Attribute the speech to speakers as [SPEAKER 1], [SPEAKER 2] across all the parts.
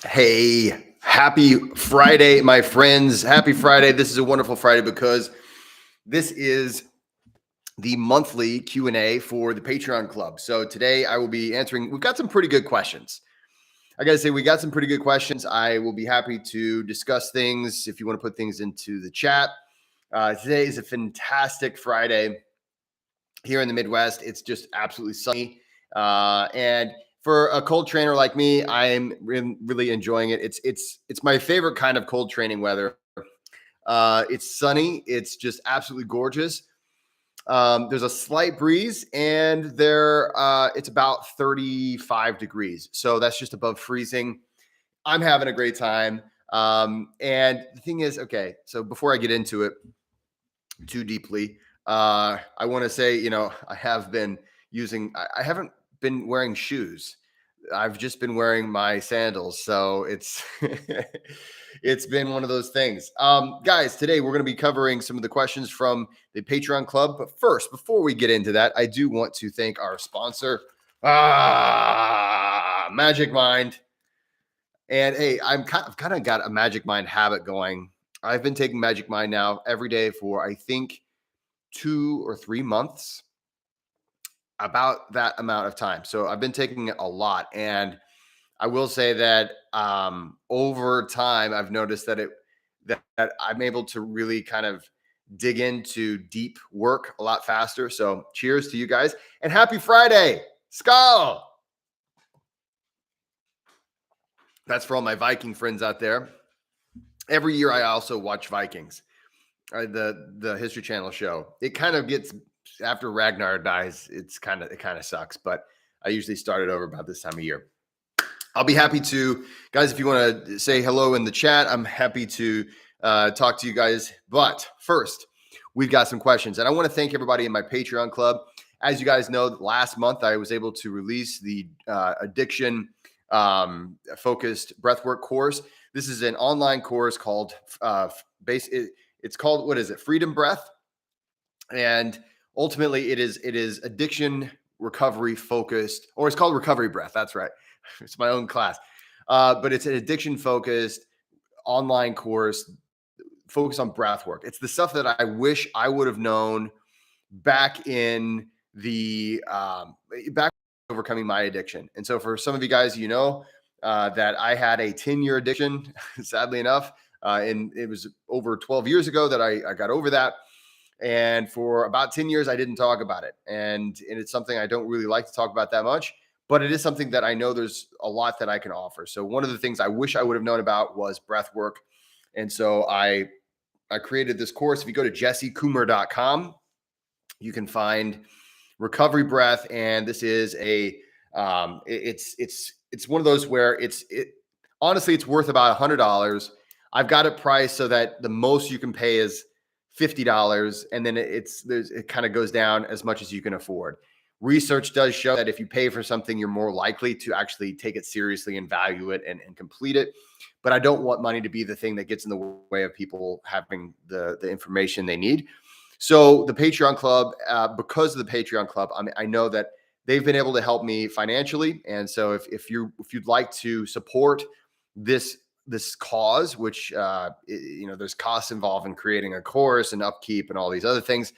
[SPEAKER 1] Hey, happy Friday, my friends. Happy Friday. This is a wonderful Friday because this is the monthly Q&A for the Patreon Club. So today I will be answering, we've got some pretty good questions. I got to say, we got some pretty good questions. I will be happy to discuss things if you want to put things into the chat. Today is a fantastic Friday here in the Midwest. It's just absolutely sunny. And for a cold trainer like me, I'm really enjoying it. It's my favorite kind of cold training weather. It's sunny. It's just absolutely gorgeous. There's a slight breeze, and it's about 35 degrees, so that's just above freezing. I'm having a great time. And the thing is, okay, so before I get into it too deeply, I want to say, I haven't been wearing shoes. I've just been wearing my sandals. So it's, it's been one of those things. Guys, today we're going to be covering some of the questions from the Patreon Club. But first, before we get into that, I do want to thank our sponsor, Magic Mind. And hey, I've kind of got a Magic Mind habit going. I've been taking Magic Mind now every day for, I think, 2 or 3 months, about that amount of time. So I've been taking it a lot. And I will say that over time, I've noticed that I'm able to really kind of dig into deep work a lot faster. So cheers to you guys and happy Friday. Skull. That's for all my Viking friends out there. Every year I also watch Vikings, the History Channel show. It kind of gets, after Ragnar dies, it kind of sucks, but I usually start it over about this time of year. I'll be happy to, guys, if you want to say hello in the chat, I'm happy to talk to you guys. But first, we've got some questions, and I want to thank everybody in my Patreon club. As you guys know, last month I was able to release the addiction focused breathwork course. This is an online course called it's called, what is it? Freedom Breath. And ultimately it is addiction recovery focused, or it's called Recovery Breath. That's right. It's my own class. But it's an addiction focused online course focused on breath work. It's the stuff that I wish I would have known back in the back overcoming my addiction. And so for some of you guys, that I had a 10-year addiction, sadly enough. And it was over 12 years ago that I got over that. And for about 10 years, I didn't talk about it. And it's something I don't really like to talk about that much, but it is something that I know there's a lot that I can offer. So one of the things I wish I would have known about was breath work. And so I created this course. If you go to jessekumar.com, you can find Recovery Breath. And this is it's one of those where honestly, it's worth about $100. I've got it priced so that the most you can pay is $50, and then it kind of goes down as much as you can afford. Research does show that if you pay for something, you're more likely to actually take it seriously and value it and complete it. But I don't want money to be the thing that gets in the way of people having the information they need. So the Patreon Club, because of the Patreon Club, I know that they've been able to help me financially. And so if you'd like to support this cause, which there's costs involved in creating a course and upkeep and all these other things,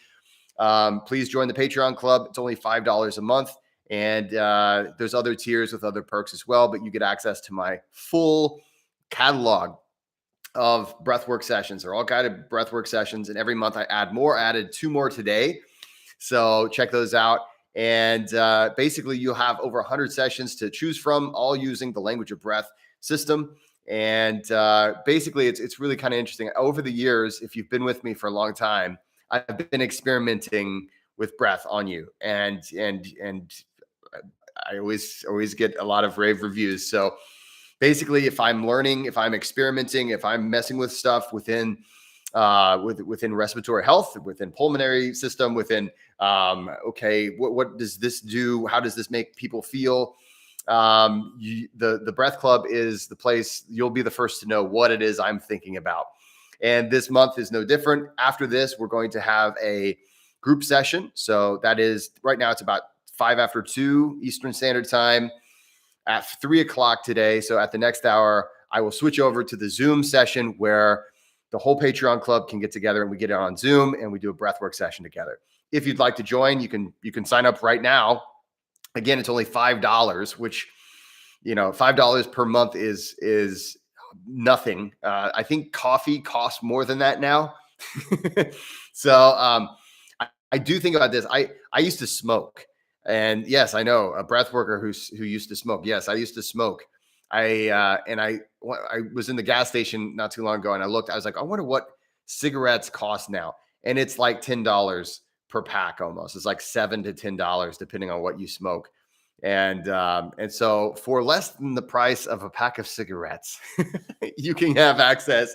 [SPEAKER 1] please join the Patreon Club. It's only $5 a month, and there's other tiers with other perks as well, but you get access to my full catalog of breathwork sessions. They're all guided breathwork sessions, and every month I add more. I added 2 more today, so check those out. And basically you'll have over 100 sessions to choose from, all using the Language of Breath system. And basically it's really kind of interesting. Over the years, if you've been with me for a long time, I've been experimenting with breath on you, and I always get a lot of rave reviews. So basically, if I'm learning, if I'm experimenting, if I'm messing with stuff within within respiratory health, within pulmonary system, within what does this do? How does this make people feel? The Breath Club is the place. You'll be the first to know what it is I'm thinking about. And this month is no different. After this, we're going to have a group session. So that is, right now it's about 5 after 2 Eastern Standard Time. at 3 o'clock today. So at the next hour, I will switch over to the Zoom session where the whole Patreon club can get together and we get it on Zoom and we do a breathwork session together. If you'd like to join, you can sign up right now. Again, it's only $5, which, $5 per month is nothing. I think coffee costs more than that now. So I do think about this. I used to smoke, and yes, I know a breath worker who used to smoke. Yes, I used to smoke. I was in the gas station not too long ago, and I looked. I was like, I wonder what cigarettes cost now, and it's like $10 per pack almost. It's like $7 to $10 depending on what you smoke. And so for less than the price of a pack of cigarettes, you can have access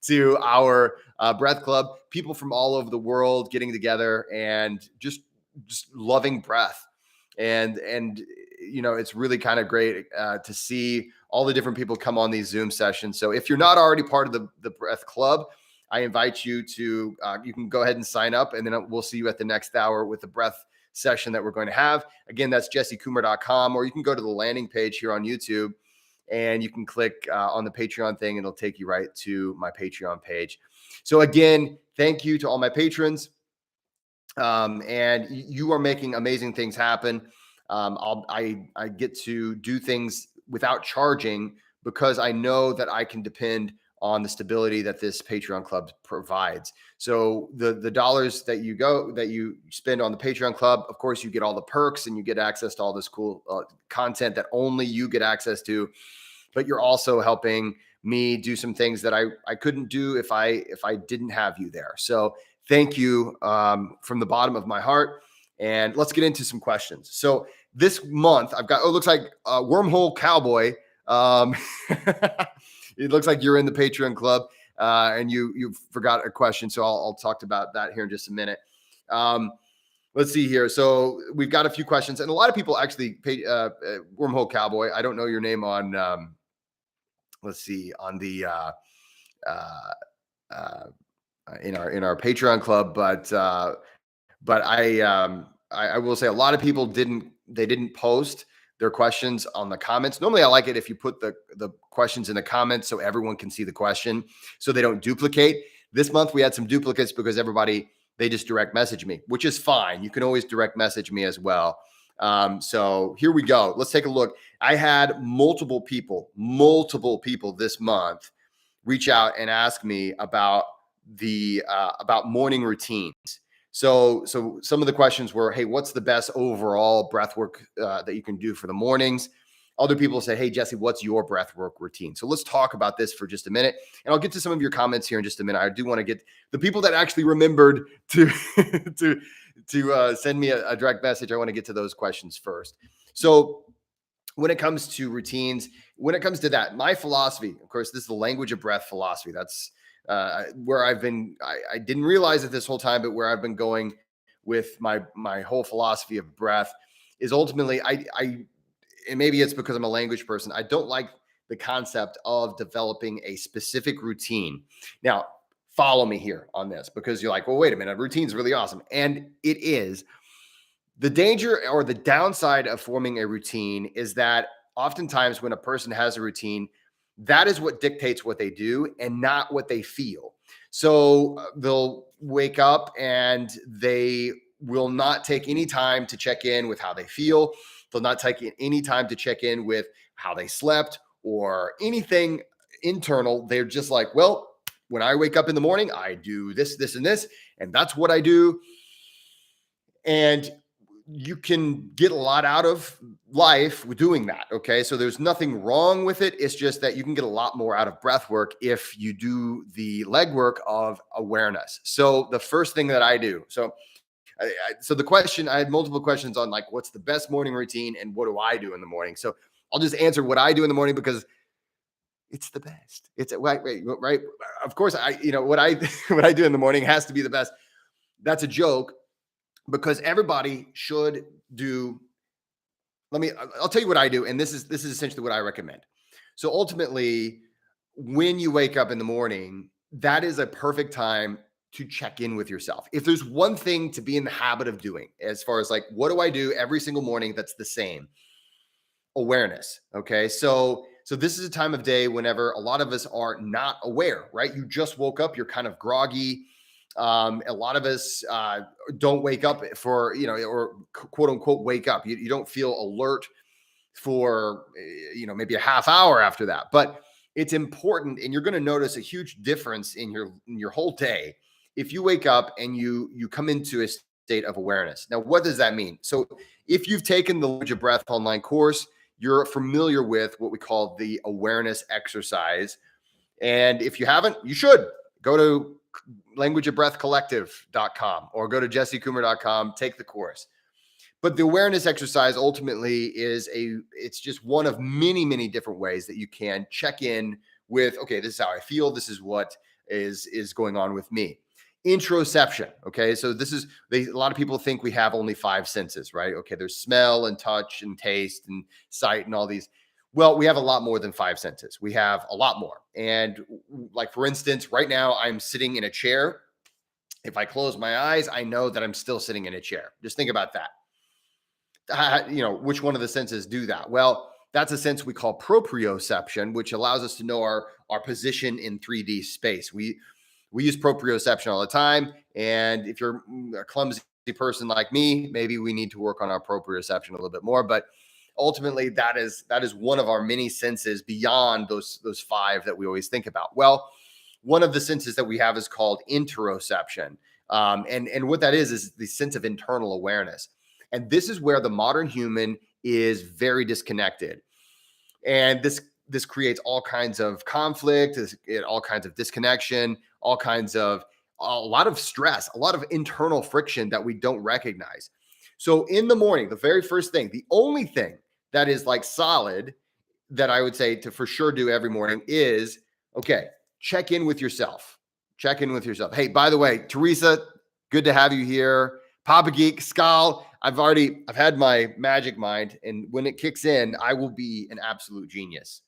[SPEAKER 1] to our breath club. People from all over the world getting together and just loving breath. And it's really kind of great to see all the different people come on these Zoom sessions. So if you're not already part of the breath club, I invite you to, you can go ahead and sign up, and then we'll see you at the next hour with the breath session that we're going to have. Again, that's jessekumar.com, or you can go to the landing page here on YouTube and you can click on the Patreon thing and it'll take you right to my Patreon page. So again, thank you to all my patrons. And you are making amazing things happen. I get to do things without charging because I know that I can depend on the stability that this Patreon club provides. So the dollars that you spend on the Patreon club, of course, you get all the perks and you get access to all this cool content that only you get access to. But you're also helping me do some things that I couldn't do if I didn't have you there. So thank you from the bottom of my heart. And let's get into some questions. So this month I've got, it looks like Wormhole Cowboy. It looks like you're in the Patreon club and you forgot a question. So I'll talk about that here in just a minute. Let's see here. So we've got a few questions, and a lot of people actually pay Wormhole Cowboy. I don't know your name on, let's see, on the in our Patreon club, but I will say a lot of people didn't post their questions on the comments. Normally I like it if you put the questions in the comments so everyone can see the question so they don't duplicate. This month we had some duplicates because they just direct message me, which is fine. You can always direct message me as well. So here we go. Let's take a look. I had multiple people this month reach out and ask me about about morning routines. So some of the questions were, hey, what's the best overall breath work that you can do for the mornings? Other people say, hey, Jesse, what's your breath work routine? So let's talk about this for just a minute. And I'll get to some of your comments here in just a minute. I do want to get the people that actually remembered to send me a direct message. I want to get to those questions first. So when it comes to routines, when it comes to that, my philosophy, of course, this is the language of breath philosophy. That's where I've been. I didn't realize it this whole time, but where I've been going with my whole philosophy of breath is ultimately, and maybe it's because I'm a language person, I don't like the concept of developing a specific routine. Now, follow me here on this, because you're like, well, wait a minute, a routine's really awesome. And it is. The danger or the downside of forming a routine is that oftentimes when a person has a routine, that is what dictates what they do and not what they feel. So they'll wake up and they will not take any time to check in with how they feel. They'll not take any time to check in with how they slept or anything internal. They're just like, well, when I wake up in the morning, I do this, this, and this, and that's what I do. And you can get a lot out of life with doing that. Okay. So there's nothing wrong with it. It's just that you can get a lot more out of breath work if you do the legwork of awareness. So the first thing that I do, so the question, I had multiple questions on like, what's the best morning routine and what do I do in the morning? So I'll just answer what I do in the morning because it's the best. It's right. Of course, what I what I do in the morning has to be the best. That's a joke, because everybody should do. I'll tell you what I do, and this is essentially what I recommend. So ultimately, when you wake up in the morning, that is a perfect time to check in with yourself. If there's one thing to be in the habit of doing, as far as like, what do I do every single morning that's the same? awareness. Okay. So this is a time of day whenever a lot of us are not aware, right? You just woke up, you're kind of groggy. A lot of us don't wake up for, or quote unquote, wake up. You don't feel alert for, maybe a half hour after that. But it's important, and you're going to notice a huge difference in your whole day if you wake up and you come into a state of awareness. Now, what does that mean? So, if you've taken the Language of Breath online course, you're familiar with what we call the awareness exercise. And if you haven't, you should go to languageofbreathcollective.com or go to jessekummer.com, take the course. But the awareness exercise ultimately it's just one of many, many different ways that you can check in with, okay, this is how I feel. This is what is going on with me. Interoception. Okay. So a lot of people think we have only five senses, right? Okay. There's smell and touch and taste and sight and all these. Well, we have a lot more than five senses. We have a lot more. And like, for instance, right now I'm sitting in a chair. If I close my eyes, I know that I'm still sitting in a chair. Just think about that. Which one of the senses do that? Well, that's a sense we call proprioception, which allows us to know our position in 3D space. We use proprioception all the time, and if you're a clumsy person like me, maybe we need to work on our proprioception a little bit more. But ultimately, that is one of our many senses beyond those five that we always think about. Well, one of the senses that we have is called interoception, and what that is the sense of internal awareness. And this is where the modern human is very disconnected. And this creates all kinds of conflict, all kinds of disconnection, a lot of stress, a lot of internal friction that we don't recognize. So in the morning, the very first thing, the only thing that is like solid that I would say to for sure do every morning is, okay, check in with yourself. Check in with yourself. Hey, by the way, Teresa, good to have you here. Papa Geek, Skal, I've had my magic mind, and when it kicks in, I will be an absolute genius.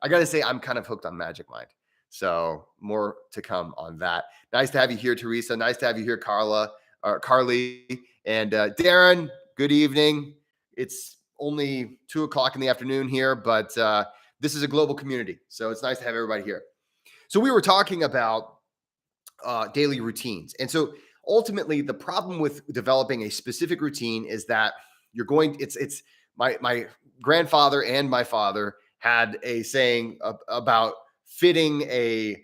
[SPEAKER 1] I got to say, I'm kind of hooked on magic mind. So more to come on that. Nice to have you here, Teresa. Nice to have you here, Carly, and Darren. Good evening. It's only 2:00 in the afternoon here, but this is a global community, so it's nice to have everybody here. So we were talking about daily routines, and so ultimately, the problem with developing a specific routine is that it's my grandfather and my father had a saying about fitting a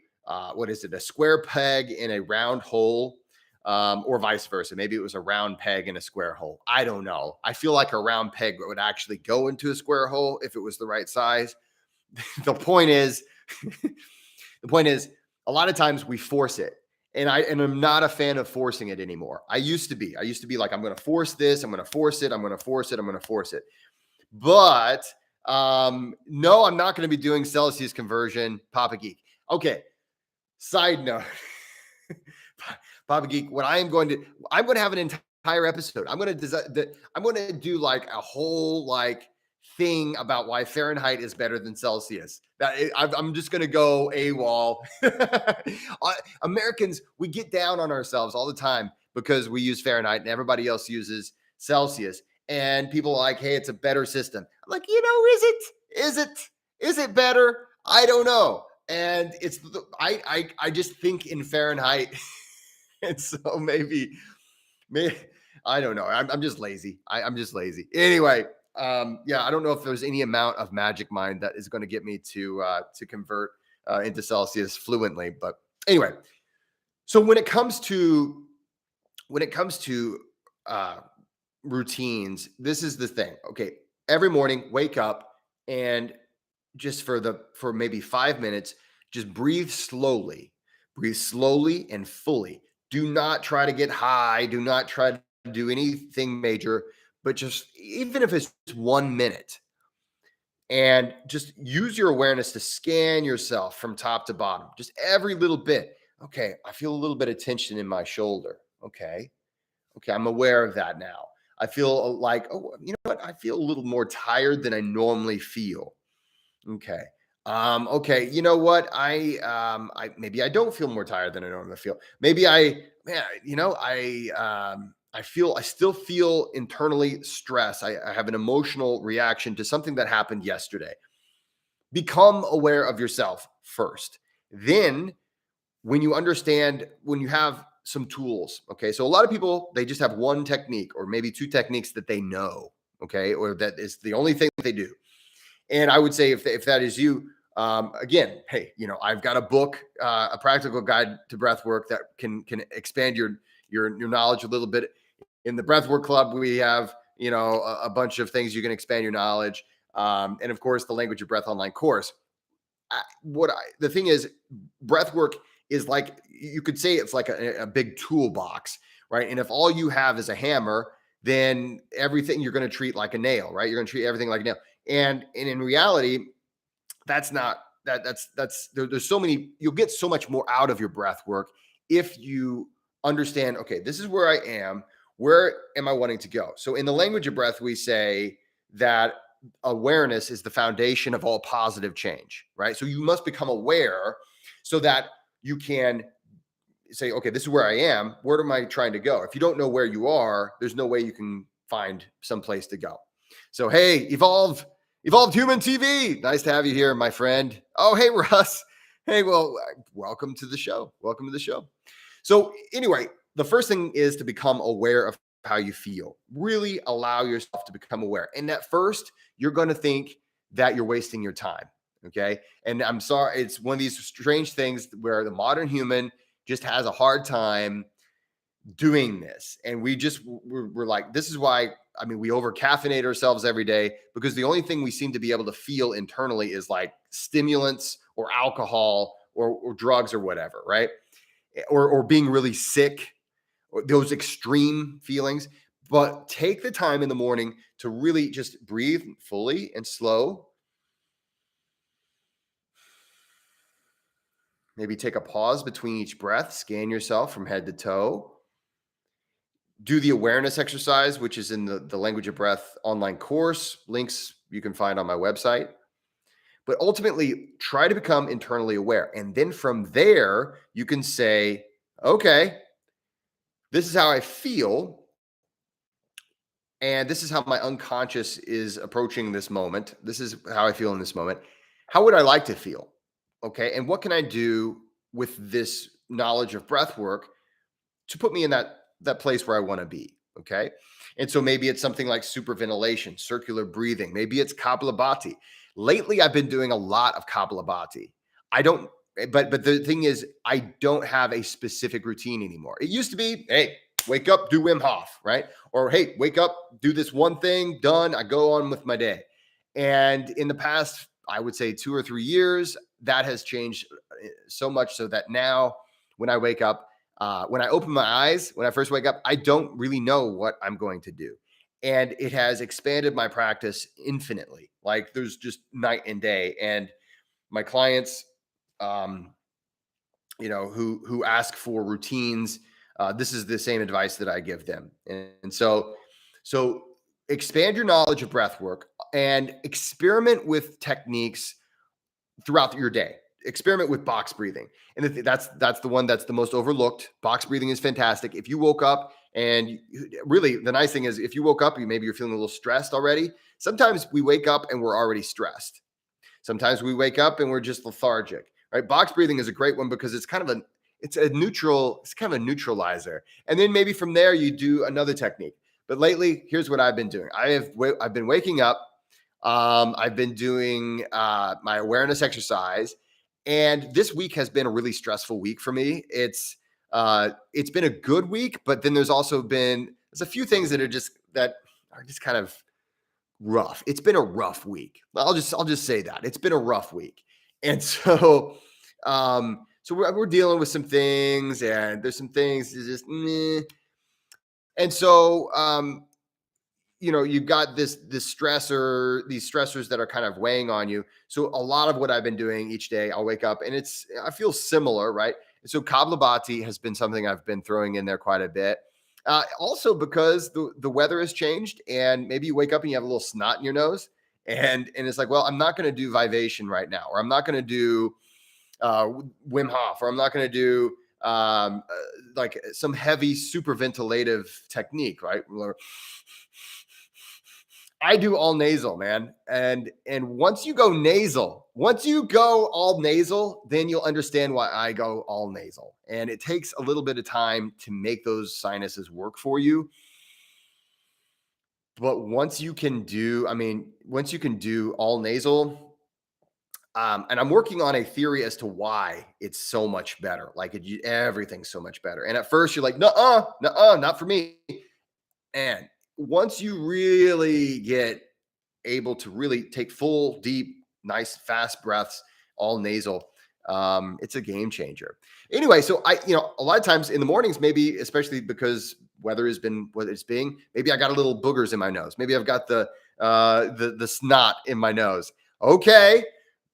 [SPEAKER 1] square peg in a round hole, or vice versa. Maybe it was a round peg in a square hole. I don't know. I feel like a round peg would actually go into a square hole if it was the right size. The point is, a lot of times we force it. And I'm not a fan of forcing it anymore. I used to be like, I'm going to force this. I'm going to force it. I'm going to force it. I'm going to force it. But no, I'm not going to be doing Celsius conversion, Papa Geek. Okay. Side note, Papa Geek, I'm going to have an entire episode. I'm going to do like a whole thing about why Fahrenheit is better than Celsius. I'm just going to go AWOL. Americans, we get down on ourselves all the time because we use Fahrenheit and everybody else uses Celsius. And people are like, hey, it's a better system. I'm like, is it better? I don't know. And I just think in Fahrenheit. And so maybe I don't know. I'm just lazy. I'm just lazy. Anyway, I don't know if there's any amount of magic mind that is going to get me to convert into Celsius fluently. But anyway, so when it comes to routines, this is the thing. Okay, every morning, wake up and just for maybe 5 minutes, just breathe slowly and fully. Do not try to get high. Do not try to do anything major, but just even if it's 1 minute, and just use your awareness to scan yourself from top to bottom, just every little bit. Okay, I feel a little bit of tension in my shoulder. Okay, I'm aware of that now. I feel like, oh, you know what? I feel a little more tired than I normally feel. Okay. Okay. You know what? Maybe I don't feel more tired than I normally feel. Maybe I I still feel internally stress. I have an emotional reaction to something that happened yesterday. Become aware of yourself first. Then, when you understand, when you have some tools, okay, so a lot of people, they just have one technique or maybe two techniques that they know, okay, or that is the only thing that they do. And I would say if that is you, again, hey, I've got a book, a practical guide to breath work that can expand your knowledge a little bit. In the Breathwork Club, we have a bunch of things you can expand your knowledge, and of course, the Language of Breath online course. The thing is, breathwork is like, you could say it's like a big toolbox, right? And if all you have is a hammer, then everything you're going to treat like a nail, right? You're going to treat everything like a nail, and in reality, that's not there's so many, you'll get so much more out of your breath work if you understand, okay, this is where I am, where am I wanting to go? So in the Language of Breath, we say that awareness is the foundation of all positive change, right? So you must become aware so that you can say, okay, this is where I am, where am I trying to go? If you don't know where you are, there's no way you can find some place to go. So hey, Evolved Human TV, nice to have you here, my friend. Oh, hey, Russ. Hey, well, welcome to the show. So anyway, the first thing is to become aware of how you feel. Really allow yourself to become aware. And at first, you're going to think that you're wasting your time. Okay. And I'm sorry, it's one of these strange things where the modern human just has a hard time doing this. And we're like, this is why, we over caffeinate ourselves every day, because the only thing we seem to be able to feel internally is like stimulants or alcohol or drugs or whatever, right? Or being really sick, or those extreme feelings. But take the time in the morning to really just breathe fully and slow. Maybe take a pause between each breath, scan yourself from head to toe. Do the awareness exercise, which is in the Language of Breath online course. Links you can find on my website. But ultimately, try to become internally aware. And then from there, you can say, okay, this is how I feel. And this is how my unconscious is approaching this moment. This is how I feel in this moment. How would I like to feel? Okay. And what can I do with this knowledge of breath work to put me in that place where I want to be? Okay. And so maybe it's something like superventilation, circular breathing. Maybe it's Kapalabhati. Lately, I've been doing a lot of Kapalabhati. But the thing is, I don't have a specific routine anymore. It used to be, hey, wake up, do Wim Hof, right? Or hey, wake up, do this one thing, done, I go on with my day. And in the past, I would say 2 or 3 years, that has changed so much so that now when I wake up, when I open my eyes, when I first wake up, I don't really know what I'm going to do. And it has expanded my practice infinitely. Like there's just night and day. And my clients, who ask for routines, this is the same advice that I give them. And so expand your knowledge of breath work and experiment with techniques throughout your day. Experiment with box breathing. And that's the one that's the most overlooked. Box breathing is fantastic. If you woke up and really the nice thing is if you woke up, maybe you're feeling a little stressed already. Sometimes we wake up and we're already stressed. Sometimes we wake up and we're just lethargic, right? Box breathing is a great one because it's kind of a neutralizer. And then maybe from there you do another technique. But lately, here's what I've been doing. I've been waking up. I've been doing my awareness exercise. And this week has been a really stressful week for me. It's been a good week, but then there's a few things that are just kind of rough. It's been a rough week. I'll just say that it's been a rough week. And so, we're dealing with some things, and there's some things that just meh. And so, you've got this stressor, these stressors that are kind of weighing on you. So a lot of what I've been doing each day, I'll wake up and I feel similar, right? And so Kapalabhati has been something I've been throwing in there quite a bit. Also because the weather has changed, and maybe you wake up and you have a little snot in your nose, and it's like, well, I'm not going to do Vivation right now, or I'm not going to do Wim Hof, or I'm not going to do like some heavy super ventilative technique, right? I do all nasal, man. And once you go nasal, once you go all nasal, then you'll understand why I go all nasal. And it takes a little bit of time to make those sinuses work for you. But once you can do, I mean, once you can do all nasal, and I'm working on a theory as to why it's so much better. Like everything's so much better. And at first you're like, nuh-uh, nuh-uh, not for me. And once you really get able to really take full, deep, nice, fast breaths, all nasal, it's a game changer. Anyway, so a lot of times in the mornings, maybe especially because weather has been what it's being, maybe I got a little boogers in my nose. Maybe I've got the snot in my nose. Okay,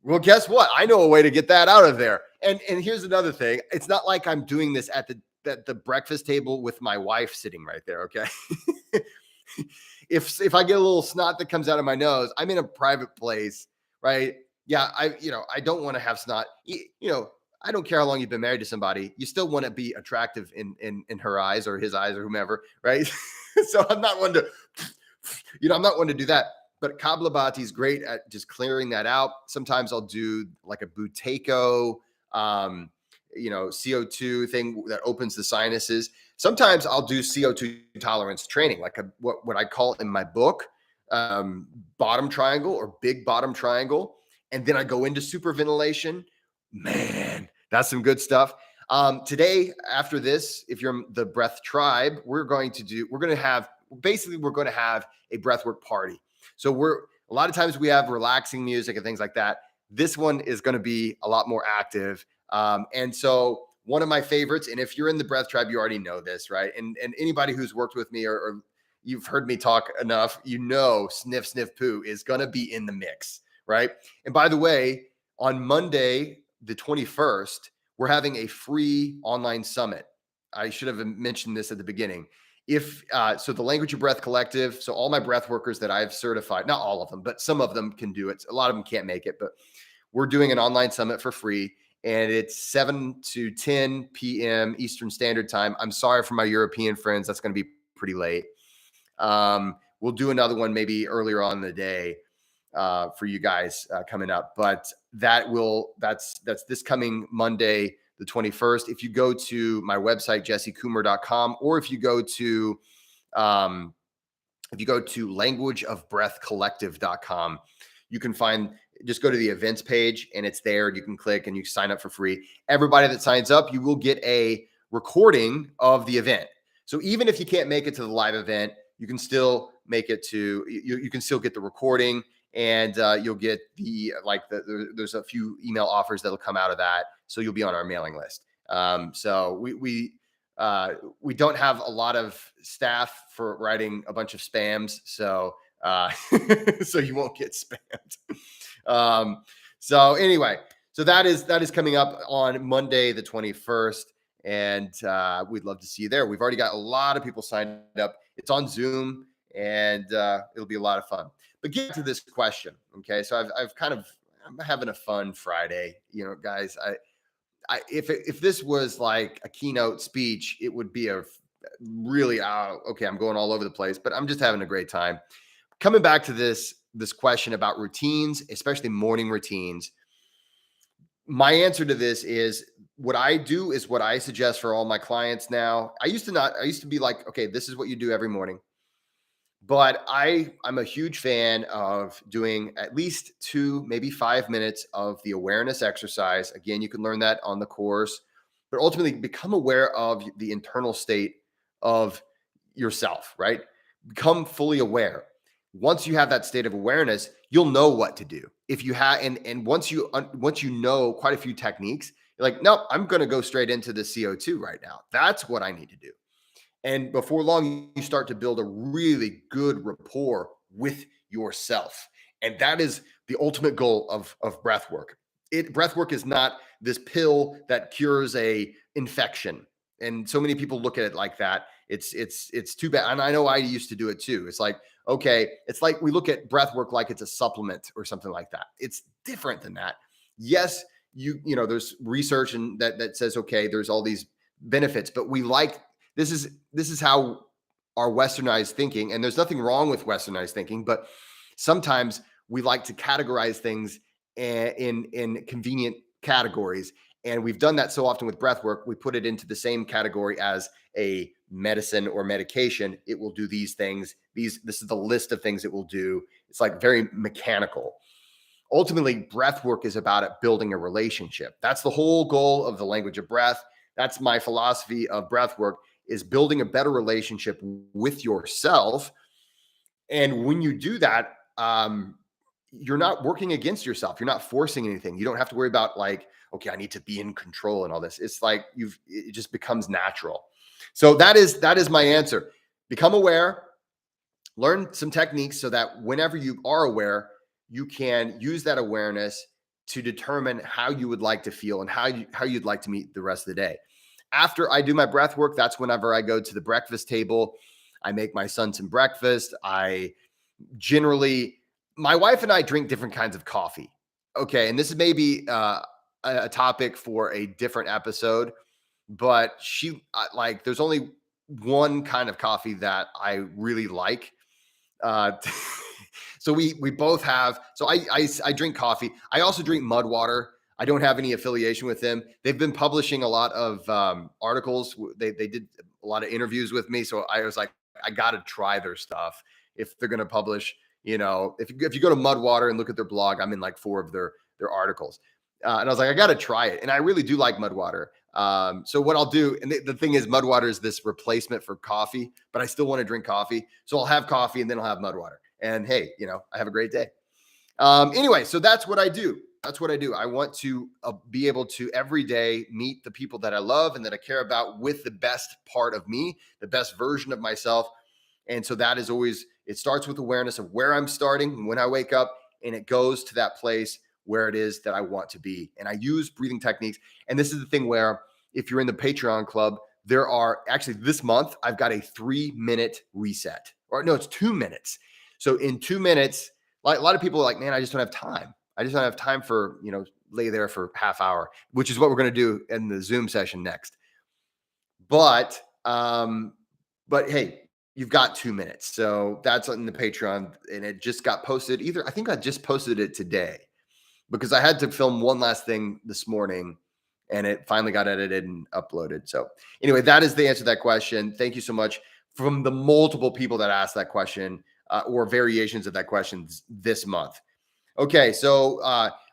[SPEAKER 1] well, guess what? I know a way to get that out of there. And here's another thing. It's not like I'm doing this at the breakfast table with my wife sitting right there. Okay. If I get a little snot that comes out of my nose, I'm in a private place, right? Yeah, I don't want to have snot. I don't care how long you've been married to somebody. You still want to be attractive in her eyes or his eyes or whomever, right? So I'm not one to, I'm not one to do that. But Kapalabhati is great at just clearing that out. Sometimes I'll do like a Buteyko, CO2 thing that opens the sinuses. Sometimes I'll do CO2 tolerance training, like what I call in my book, bottom triangle or big bottom triangle. And then I go into super ventilation. Man, that's some good stuff. Today, after this, if you're the breath tribe, we're going to have a breathwork party. So a lot of times we have relaxing music and things like that. This one is going to be a lot more active. And so one of my favorites, and if you're in the breath tribe, you already know this, right? And anybody who's worked with me or you've heard me talk enough, Sniff Sniff Poo is going to be in the mix, right? And by the way, on Monday, the 21st, we're having a free online summit. I should have mentioned this at the beginning. So the Language of Breath Collective, so all my breath workers that I've certified, not all of them, but some of them can do it. A lot of them can't make it, but we're doing an online summit for free. And it's 7 to 10 p.m. Eastern Standard Time. I'm sorry for my European friends. That's going to be pretty late. We'll do another one maybe earlier on in the day for you guys coming up. But that's this coming Monday, the 21st. If you go to my website, jessekumar.com, or if you go to languageofbreathcollective.com, you can just go to the events page and it's there. You can click and you sign up for free. Everybody that signs up, you will get a recording of the event. So even if you can't make it to the live event, you can still you can still get the recording, and you'll get there's a few email offers that'll come out of that. So you'll be on our mailing list. So we don't have a lot of staff for writing a bunch of spams. So so you won't get spammed. So anyway, so that is coming up on Monday, the 21st. And we'd love to see you there. We've already got a lot of people signed up. It's on Zoom, and it'll be a lot of fun. But get to this question, okay? So I'm having a fun Friday, guys. If this was like a keynote speech, it would be a really okay. I'm going all over the place, but I'm just having a great time. Coming back to this question about routines, especially morning routines. My answer to this is what I do is what I suggest for all my clients now. I used to be like, okay, this is what you do every morning. But I'm a huge fan of doing at least 2, maybe 5 minutes of the awareness exercise. Again, you can learn that on the course, but ultimately become aware of the internal state of yourself, right? Become fully aware. Once you have that state of awareness, you'll know what to do. If you have, and once you know quite a few techniques, you're like, nope, I'm going to go straight into the CO2 right now. That's what I need to do. And before long, you start to build a really good rapport with yourself. And that is the ultimate goal of breath work. Breath work is not this pill that cures a infection. And so many people look at it like that. It's too bad. And I know I used to do it too. It's like, okay, it's like we look at breath work like it's a supplement or something like that. It's different than that. Yes, there's research and that says, okay, there's all these benefits, but this is how our westernized thinking, and there's nothing wrong with westernized thinking, but sometimes we like to categorize things in convenient categories. And we've done that so often with breath work, we put it into the same category as a medicine or medication. It will do these things. This is the list of things it will do. It's like very mechanical. Ultimately, breath work is about it building a relationship. That's the whole goal of the language of breath. That's my philosophy of breath work, is building a better relationship with yourself. And when you do that, you're not working against yourself. You're not forcing anything. You don't have to worry about like, okay, I need to be in control and all this. It's like it just becomes natural. So that is my answer. Become aware, learn some techniques so that whenever you are aware, you can use that awareness to determine how you would like to feel and how you'd like to meet the rest of the day. After I do my breath work, that's whenever I go to the breakfast table. I make my son some breakfast. My wife and I drink different kinds of coffee. Okay. And this is maybe a topic for a different episode, but there's only one kind of coffee that I really like. So we both have, so I drink coffee. I also drink mud water. I don't have any affiliation with them. They've been publishing a lot of articles. They did a lot of interviews with me. So I was like, I got to try their stuff if they're going to publish. If you go to Mudwater and look at their blog, I'm in like 4 of their articles. And I was like, I got to try it. And I really do like Mudwater. So what I'll do, and the thing is, Mudwater is this replacement for coffee, but I still want to drink coffee. So I'll have coffee and then I'll have Mudwater. And hey, I have a great day. Anyway, so that's what I do. I want to be able to every day meet the people that I love and that I care about with the best part of me, the best version of myself. And so that is always, it starts with awareness of where I'm starting when I wake up, and it goes to that place where it is that I want to be. And I use breathing techniques. And this is the thing where if you're in the Patreon club, there are actually this month, I've got a 3-minute reset, or no, it's 2 minutes. So in 2 minutes, like a lot of people are like, man, I just don't have time. I just don't have time for, lay there for half hour, which is what we're going to do in the Zoom session next. But hey, you've got 2 minutes. So that's in the Patreon, and it just got posted I think I just posted it today because I had to film one last thing this morning and it finally got edited and uploaded. So anyway, that is the answer to that question. Thank you so much from the multiple people that asked that question or variations of that question this month. Okay, so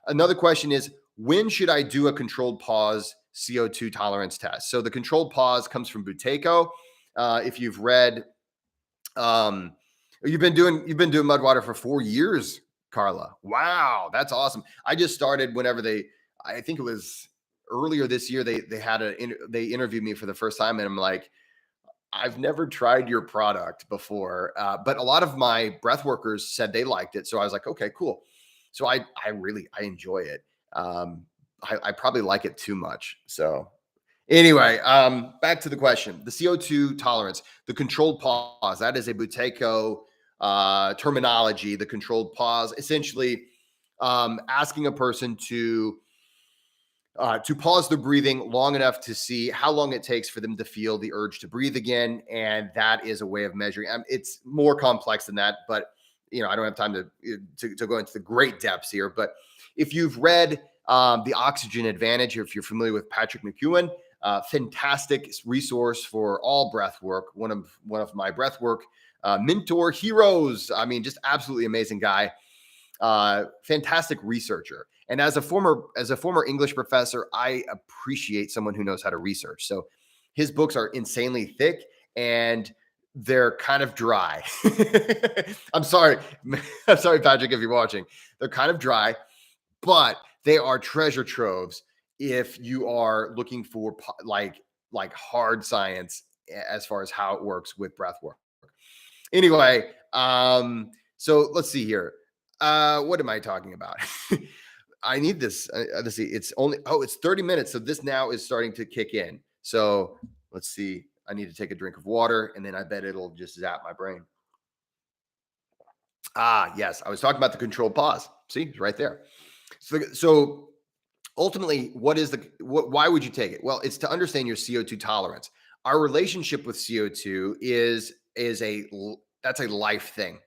[SPEAKER 1] another question is, when should I do a controlled pause CO2 tolerance test? So the controlled pause comes from Buteyko. If you've read, you've been doing Mudwater for 4 years, Carla. Wow, that's awesome. I just started whenever I think it was earlier this year. They interviewed me for the first time, and I'm like, I've never tried your product before, but a lot of my breath workers said they liked it. So I was like, okay, cool. So I enjoy it. I probably like it too much. So anyway, back to the question, the CO2 tolerance, the controlled pause, that is a Buteyko terminology. The controlled pause, essentially asking a person to pause their breathing long enough to see how long it takes for them to feel the urge to breathe again. And that is a way of measuring. It's more complex than that, but I don't have time to go into the great depths here. But if you've read The Oxygen Advantage, or if you're familiar with Patrick McKeown, fantastic resource for all breath work. One of my breath work mentor heroes. I mean, just absolutely amazing guy. Fantastic researcher. And as a former English professor, I appreciate someone who knows how to research. So his books are insanely thick and they're kind of dry. I'm sorry, Patrick, if you're watching. They're kind of dry, but they are treasure troves if you are looking for like hard science as far as how it works with breath work. Anyway, so let's see here. What am I talking about? I need this. Let's see. It's 30 minutes. So this now is starting to kick in. So let's see. I need to take a drink of water, and then I bet it'll just zap my brain. Yes. I was talking about the controlled pause. See, it's right there. So ultimately, why would you take it? Well, it's to understand your CO2 tolerance. Our relationship with CO2 that's a life thing.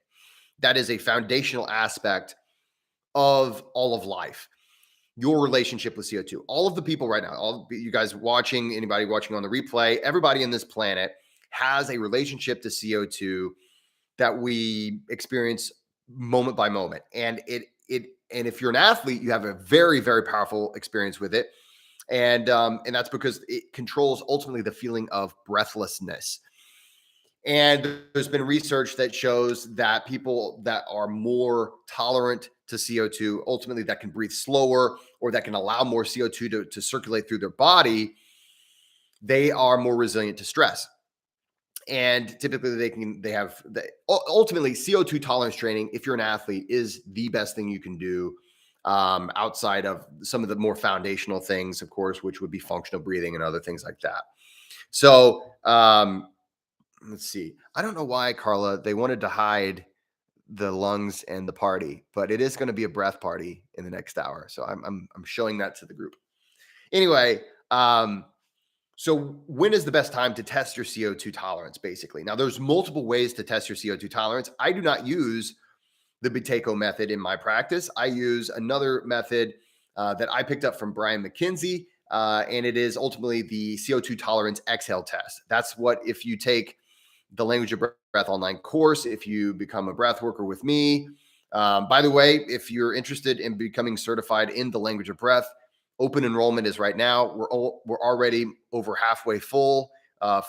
[SPEAKER 1] That is a foundational aspect of all of life. Your relationship with CO2. All of the people right now, all you guys watching, anybody watching on the replay, everybody in this planet has a relationship to CO2 that we experience moment by moment. And if you're an athlete, you have a very, very powerful experience with it. And that's because it controls ultimately the feeling of breathlessness. And there's been research that shows that people that are more tolerant to CO2, ultimately that can breathe slower or that can allow more CO2 to circulate through their body, they are more resilient to stress. And typically ultimately CO2 tolerance training, if you're an athlete, is the best thing you can do, outside of some of the more foundational things, of course, which would be functional breathing and other things like that. So, let's see. I don't know why, Carla, they wanted to hide the lungs and the party, but it is going to be a breath party in the next hour. So I'm showing that to the group. Anyway, so when is the best time to test your CO2 tolerance, basically? Now, there's multiple ways to test your CO2 tolerance. I do not use the Buteyko method in my practice. I use another method that I picked up from Brian McKenzie, and it is ultimately the CO2 tolerance exhale test. That's what, if you take the Language of Breath online course, if you become a breath worker with me. By the way, if you're interested in becoming certified in the Language of Breath, open enrollment is right now. We're already over halfway full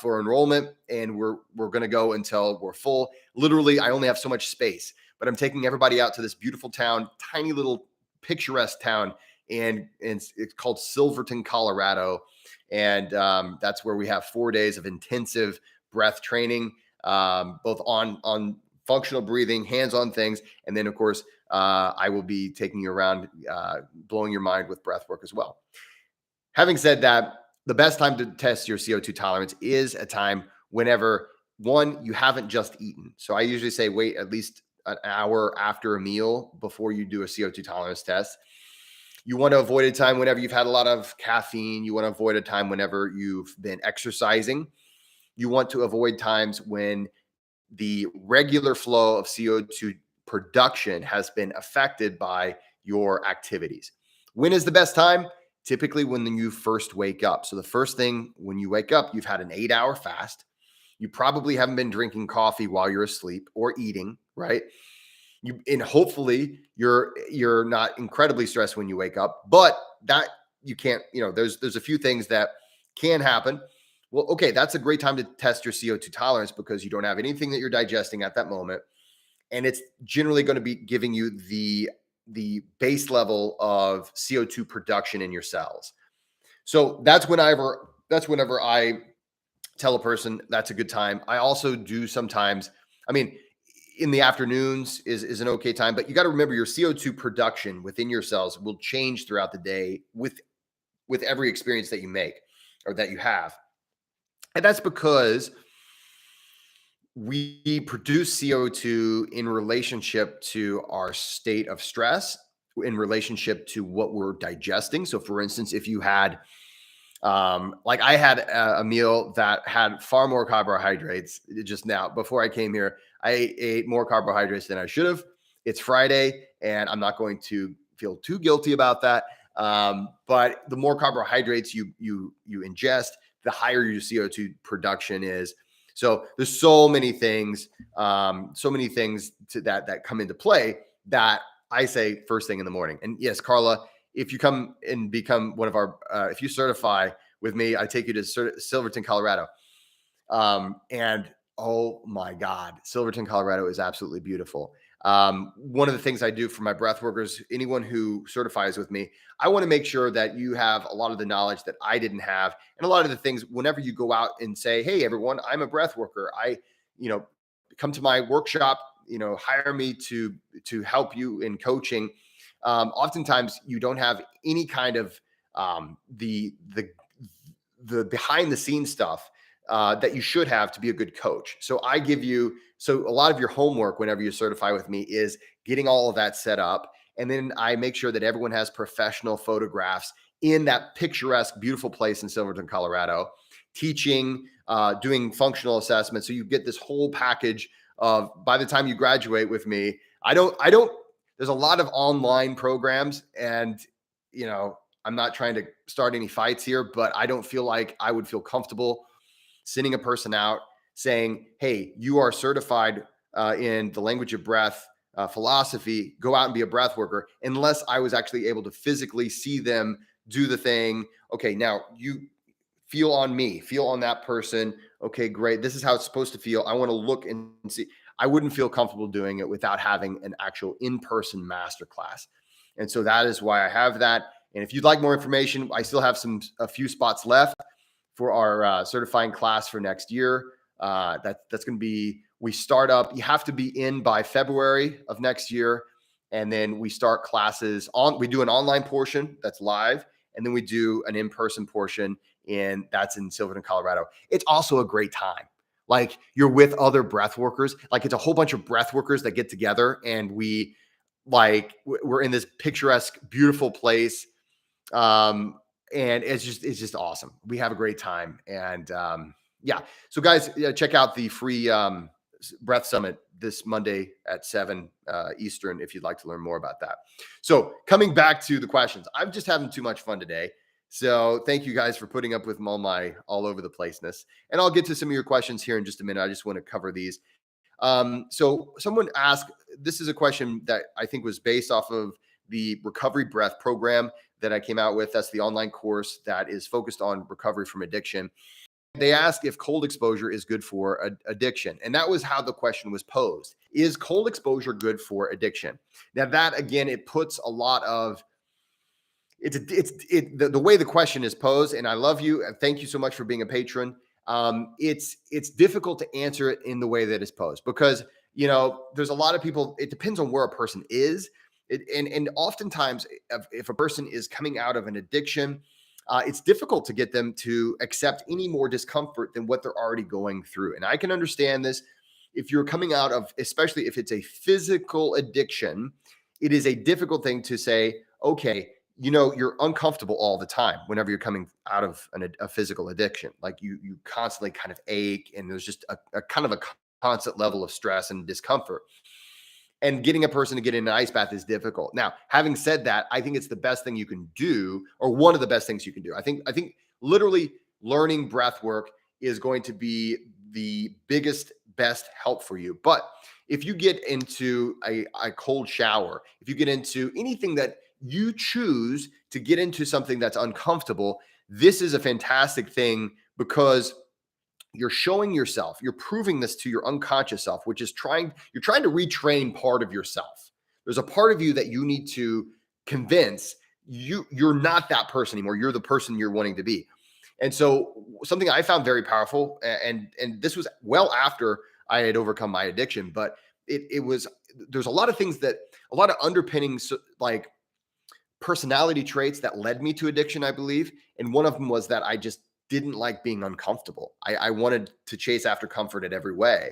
[SPEAKER 1] for enrollment, and we're going to go until we're full. Literally, I only have so much space, but I'm taking everybody out to this beautiful town, tiny little picturesque town, and it's called Silverton, Colorado, and that's where we have 4 days of intensive breath training, both on functional breathing, hands-on things, and then of course I will be taking you around, blowing your mind with breath work as well. Having said that, the best time to test your CO2 tolerance is a time whenever, one, you haven't just eaten. So I usually say wait at least an hour after a meal before you do a CO2 tolerance test. You want to avoid a time whenever you've had a lot of caffeine. You want to avoid a time whenever you've been exercising. You want to avoid times when the regular flow of CO2 production has been affected by your activities. When is the best time? Typically when you first wake up. So the first thing when you wake up, you've had an 8-hour fast. You probably haven't been drinking coffee while you're asleep or eating, right? And hopefully you're not incredibly stressed when you wake up, but that you can't, there's a few things that can happen. Well, okay, that's a great time to test your CO2 tolerance because you don't have anything that you're digesting at that moment. And it's generally going to be giving you the base level of CO2 production in your cells. So that's whenever I tell a person that's a good time. I also do sometimes, in the afternoons is an okay time, but you got to remember your CO2 production within your cells will change throughout the day with every experience that you make or that you have. And that's because we produce CO2 in relationship to our state of stress, in relationship to what we're digesting. So for instance, if you had, like I had a meal that had far more carbohydrates just now, before I came here, I ate more carbohydrates than I should have. It's Friday and I'm not going to feel too guilty about that. But the more carbohydrates you ingest, the higher your CO2 production is. So there's so many things that come into play that I say first thing in the morning. And yes, Carla, if you come and become one of our, if you certify with me, I take you to Silverton, Colorado. And oh my God, Silverton, Colorado is absolutely beautiful. One of the things I do for my breath workers, anyone who certifies with me, I want to make sure that you have a lot of the knowledge that I didn't have. And a lot of the things, whenever you go out and say, hey, everyone, I'm a breath worker. Come to my workshop, hire me to help you in coaching. Oftentimes you don't have any kind of the behind the scenes stuff that you should have to be a good coach. So a lot of your homework whenever you certify with me is getting all of that set up And then I make sure that everyone has professional photographs in that picturesque, beautiful place in Silverton, Colorado, teaching, doing functional assessments. So you get this whole package of, by the time you graduate with me, there's a lot of online programs, and, I'm not trying to start any fights here, but I don't feel like I would feel comfortable sending a person out saying, hey, you are certified in the language of breath philosophy, go out and be a breath worker, unless I was actually able to physically see them do the thing. Okay, now you feel on me, feel on that person. Okay, great. This is how it's supposed to feel. I want to look and see. I wouldn't feel comfortable doing it without having an actual in-person masterclass. And so that is why I have that. And if you'd like more information, I still have a few spots left for our certifying class for next year. That's going to be, we start up, you have to be in by February of next year. And then we start classes we do an online portion that's live. And then we do an in-person portion, and that's in Silverton, Colorado. It's also a great time. Like, you're with other breath workers. Like, it's a whole bunch of breath workers that get together, and we're in this picturesque, beautiful place. And it's just awesome. We have a great time. And yeah. So guys, check out the free Breath Summit this Monday at 7 Eastern if you'd like to learn more about that. So coming back to the questions, I'm just having too much fun today. So thank you guys for putting up with all my all over the placeness. And I'll get to some of your questions here in just a minute. I just want to cover these. So someone asked, this is a question that I think was based off of the Recovery Breath program that I came out with. That's the online course that is focused on recovery from addiction. They asked if cold exposure is good for addiction. And that was how the question was posed. Is cold exposure good for addiction? Now that, again, it puts a lot of, the way the question is posed, and I love you. And thank you so much for being a patron. It's difficult to answer it in the way that it's posed because, there's a lot of people, it depends on where a person is. And oftentimes if a person is coming out of an addiction, it's difficult to get them to accept any more discomfort than what they're already going through. And I can understand this. If you're coming out of, especially if it's a physical addiction, it is a difficult thing to say, okay, you're uncomfortable all the time whenever you're coming out of a physical addiction. Like you constantly kind of ache, and there's just a kind of a constant level of stress and discomfort. And getting a person to get in an ice bath is difficult. Now, having said that, I think it's the best thing you can do, or one of the best things you can do. I think literally learning breath work is going to be the best help for you. But if you get into a cold shower, if you get into anything that you choose to get into something that's uncomfortable, this is a fantastic thing because you're showing yourself, you're proving this to your unconscious self, which is you're trying to retrain part of yourself. There's a part of you that you need to convince you're not that person anymore. You're the person you're wanting to be. And so something I found very powerful, and this was well after I had overcome my addiction, but there's a lot of underpinnings, like personality traits that led me to addiction, I believe. And one of them was that I just didn't like being uncomfortable. I wanted to chase after comfort in every way.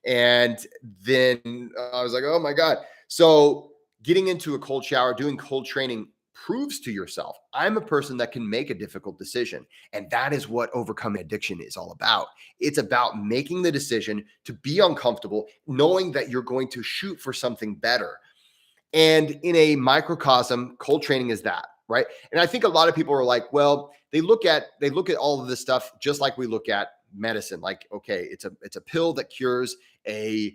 [SPEAKER 1] And then I was like, oh my God. So getting into a cold shower, doing cold training proves to yourself, I'm a person that can make a difficult decision. And that is what overcoming addiction is all about. It's about making the decision to be uncomfortable, knowing that you're going to shoot for something better. And in a microcosm, cold training is that, right? And I think a lot of people are like, well, they look at all of this stuff just like we look at medicine. Like, okay, it's a pill that cures an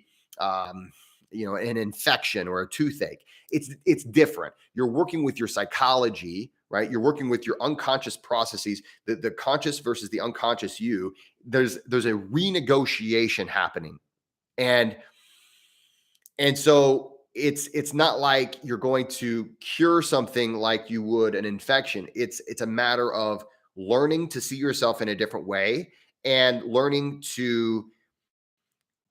[SPEAKER 1] infection or a toothache. It's different. You're working with your psychology, right? You're working with your unconscious processes, the conscious versus the unconscious you. There's a renegotiation happening. And so it's not like you're going to cure something like you would an infection. It's a matter of learning to see yourself in a different way and learning to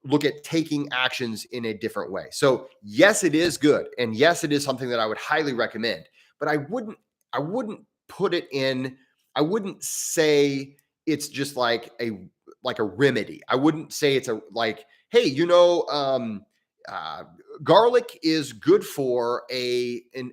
[SPEAKER 1] look at taking actions in a different way. So yes, it is good. And yes, it is something that I would highly recommend, but I wouldn't put it in, I wouldn't say it's just like a remedy. I wouldn't say it's hey, uh, garlic is good for an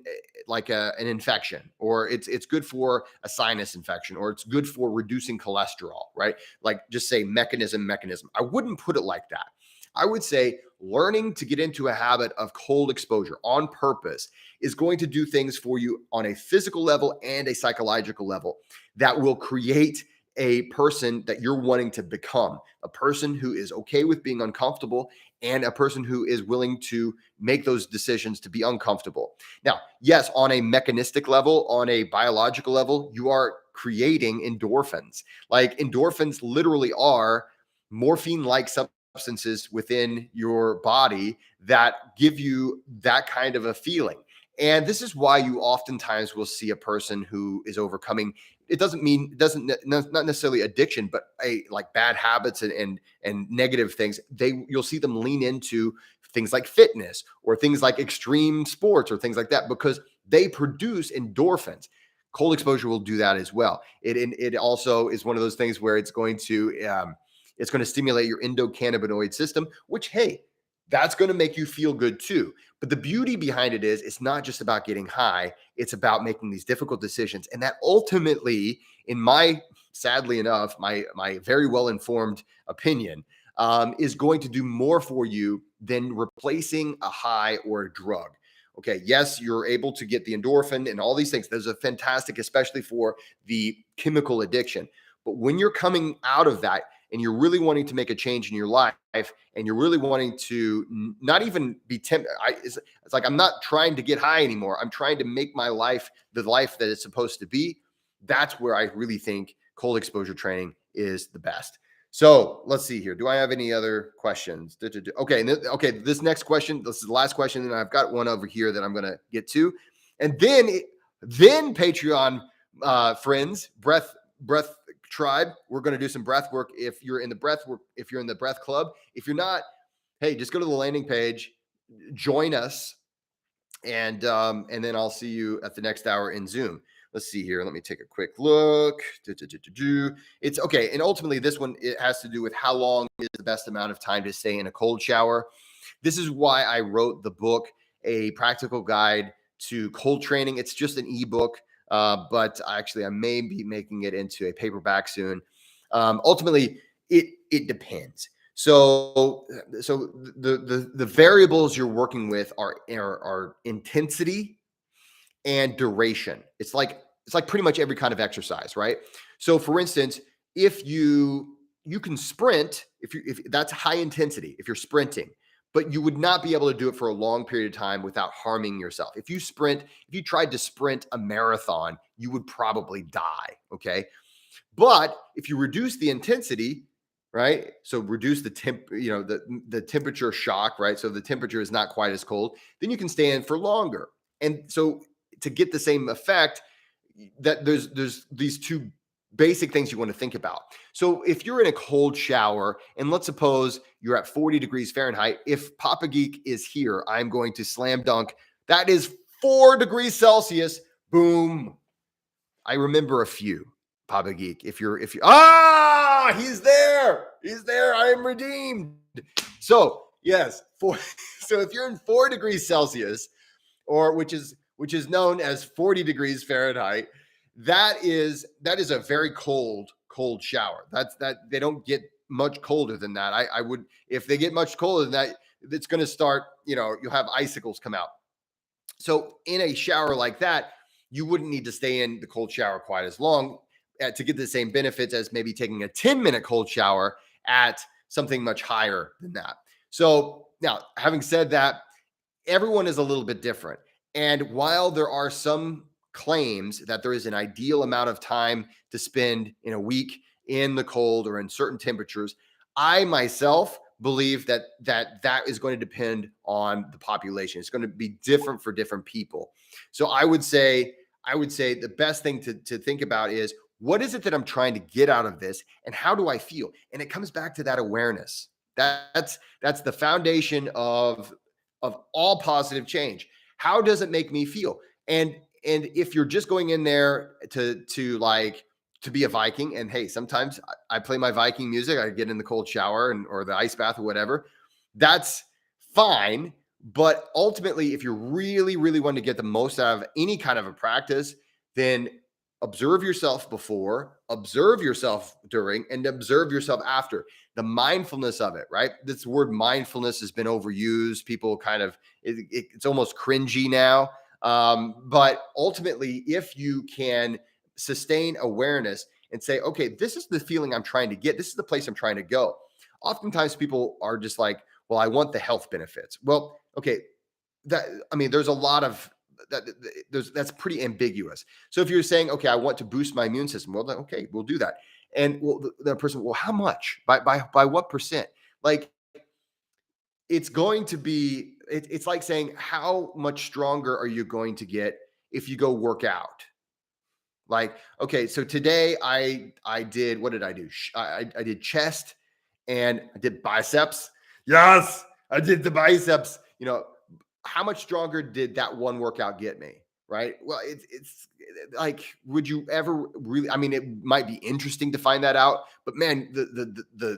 [SPEAKER 1] infection, or it's good for a sinus infection, or it's good for reducing cholesterol, right? Like just say mechanism. I wouldn't put it like that. I would say learning to get into a habit of cold exposure on purpose is going to do things for you on a physical level and a psychological level that will create a person that you're wanting to become, a person who is okay with being uncomfortable, and a person who is willing to make those decisions to be uncomfortable. Now, yes, on a mechanistic level, on a biological level, you are creating endorphins. Like endorphins literally are morphine like substances within your body that give you that kind of a feeling. And this is why you oftentimes will see a person who is overcoming, it doesn't not necessarily addiction, but a like bad habits and negative things. You'll see them lean into things like fitness or things like extreme sports or things like that because they produce endorphins. Cold exposure will do that as well. It also is one of those things where it's going to stimulate your endocannabinoid system, which, hey, that's going to make you feel good too. But the beauty behind it is it's not just about getting high, it's about making these difficult decisions. And that ultimately, in my, sadly enough, my very well informed opinion, is going to do more for you than replacing a high or a drug. Okay, yes, you're able to get the endorphin and all these things. Those are fantastic, especially for the chemical addiction. But when you're coming out of that and you're really wanting to make a change in your life and you're really wanting to not even be tempted, it's like I'm not trying to get high anymore. I'm trying to make my life the life that it's supposed to be. That's where I really think cold exposure training is the best. So let's see here. Do I have any other questions? Okay. Okay. This next question, this is the last question. And I've got one over here that I'm going to get to. And then Patreon friends, breath tribe, we're going to do some breath work. If you're in the breath work, if you're in the breath club, if you're not, hey, just go to the landing page, join us. And then I'll see you at the next hour in Zoom. Let's see here. Let me take a quick look. It's okay. And ultimately, this one, it has to do with how long is the best amount of time to stay in a cold shower. This is why I wrote the book, A Practical Guide to Cold Training. It's just an ebook, but actually, I may be making it into a paperback soon. Ultimately, it depends. So the variables you're working with are intensity and duration. It's like pretty much every kind of exercise, right? So for instance, if you can sprint, if that's high intensity, if you're sprinting, but you would not be able to do it for a long period of time without harming yourself. If you tried to sprint a marathon, you would probably die, okay? But if you reduce the intensity, right? So reduce the the temperature shock, right? So the temperature is not quite as cold, then you can stay in for longer. And so to get the same effect, that there's these two basic things you want to think about. So if you're in a cold shower, and let's suppose you're at 40 degrees Fahrenheit, if Papa Geek is here, I'm going to slam dunk. That is 4 degrees Celsius. Boom. I remember a few. Papa Geek. If you he's there. I am redeemed. So yes, so if you're in 4 degrees Celsius, or which is known as 40 degrees Fahrenheit, that is a very cold shower. That they don't get much colder than that. I would, if they get much colder than that, it's going to start, you'll have icicles come out. So in a shower like that, you wouldn't need to stay in the cold shower quite as long to get the same benefits as maybe taking a 10-minute cold shower at something much higher than that. So now, having said that, everyone is a little bit different. And while there are some claims that there is an ideal amount of time to spend in a week in the cold or in certain temperatures, I myself believe that is going to depend on the population. It's going to be different for different people. So I would say the best thing to think about is, what is it that I'm trying to get out of this, and how do I feel? And it comes back to that awareness. That's the foundation of all positive change. How does it make me feel? And if you're just going in there to be a Viking, and hey, sometimes I play my Viking music, I get in the cold shower or the ice bath or whatever, that's fine. But ultimately, if you really, really want to get the most out of any kind of a practice, then observe yourself before, observe yourself during, and observe yourself after. The mindfulness of it, right? This word mindfulness has been overused. People kind of, it's almost cringy now. But ultimately, if you can sustain awareness and say, okay, this is the feeling I'm trying to get, this is the place I'm trying to go. Oftentimes people are just like, well, I want the health benefits. Well, okay, that, I mean, there's a lot of that, that's pretty ambiguous. So if you're saying, okay, I want to boost my immune system, well, then, okay, we'll do that. And well, the person, well, how much? By what percent? Like, it's going to be, it's like saying, how much stronger are you going to get if you go work out? Like, okay, so today I did, what did I do? I did chest and I did biceps. Yes, I did the biceps. You know, how much stronger did that one workout get me? Right. Well, it's like, would you ever really? I mean, it might be interesting to find that out, but man, the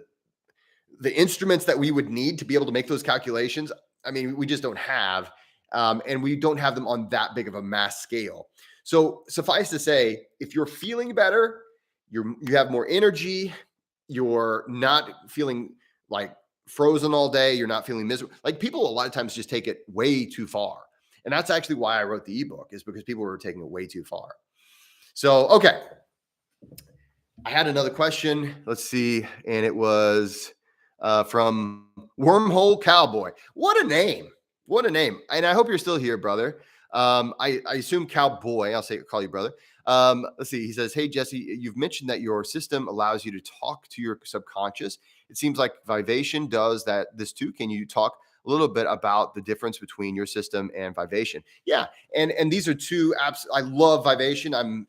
[SPEAKER 1] instruments that we would need to be able to make those calculations, I mean, we just don't have, and we don't have them on that big of a mass scale. So suffice to say, if you're feeling better, you have more energy, you're not feeling like frozen all day, you're not feeling miserable. Like, people a lot of times just take it way too far. And that's actually why I wrote the ebook, is because people were taking it way too far. So, okay. I had another question. Let's see. And it was from Wormhole Cowboy. What a name. What a name. And I hope you're still here, brother. I assume Cowboy. Call you brother. Let's see. He says, hey, Jesse, you've mentioned that your system allows you to talk to your subconscious. It seems like Vivation does this too. Can you talk a little bit about the difference between your system and Vivation? Yeah. And these are two apps. I love Vivation. I'm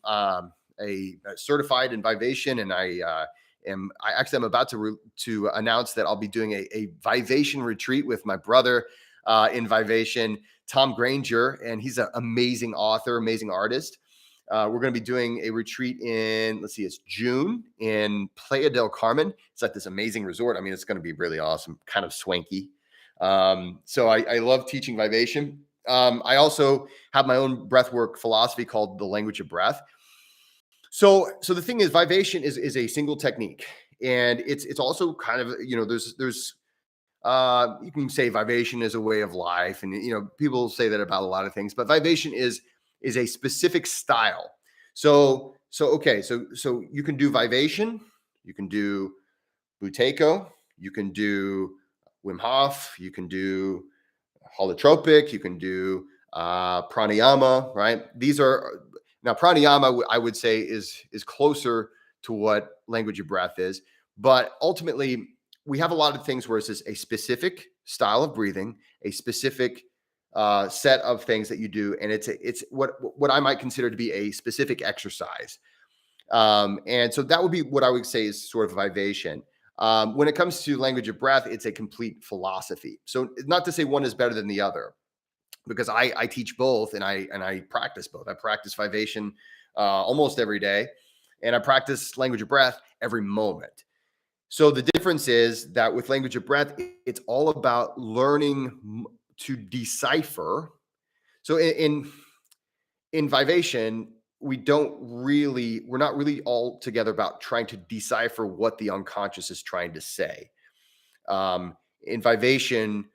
[SPEAKER 1] a certified in Vivation, and I'm about to announce that I'll be doing a Vivation retreat with my brother in Vivation, Tom Granger, and he's an amazing author, amazing artist. We're going to be doing a retreat in, let's see, it's June in Playa del Carmen. It's like this amazing resort. I mean, it's going to be really awesome, kind of swanky. So I love teaching Vivation. I also have my own breathwork philosophy called the Language of Breath. So the thing is, Vivation is a single technique, and it's also kind of, you know, there's you can say Vivation is a way of life, and you know, people say that about a lot of things, but Vivation is a specific style. So okay, so you can do Vivation, you can do Buteyko, you can do Wim Hof, you can do holotropic, you can do pranayama, right? These are, now pranayama, I would say is closer to what Language of Breath is, but ultimately we have a lot of things where it's just a specific style of breathing, a specific set of things that you do, and it's what I might consider to be a specific exercise. And so that would be what I would say is sort of Vivation. When it comes to Language of Breath, it's a complete philosophy. So not to say one is better than the other, because I teach both, and I practice both. I practice Vivation almost every day, and I practice Language of Breath every moment. So the difference is that with Language of Breath, it's all about learning to decipher. So in Vivation, we're not really all together about trying to decipher what the unconscious is trying to say. In Vivation,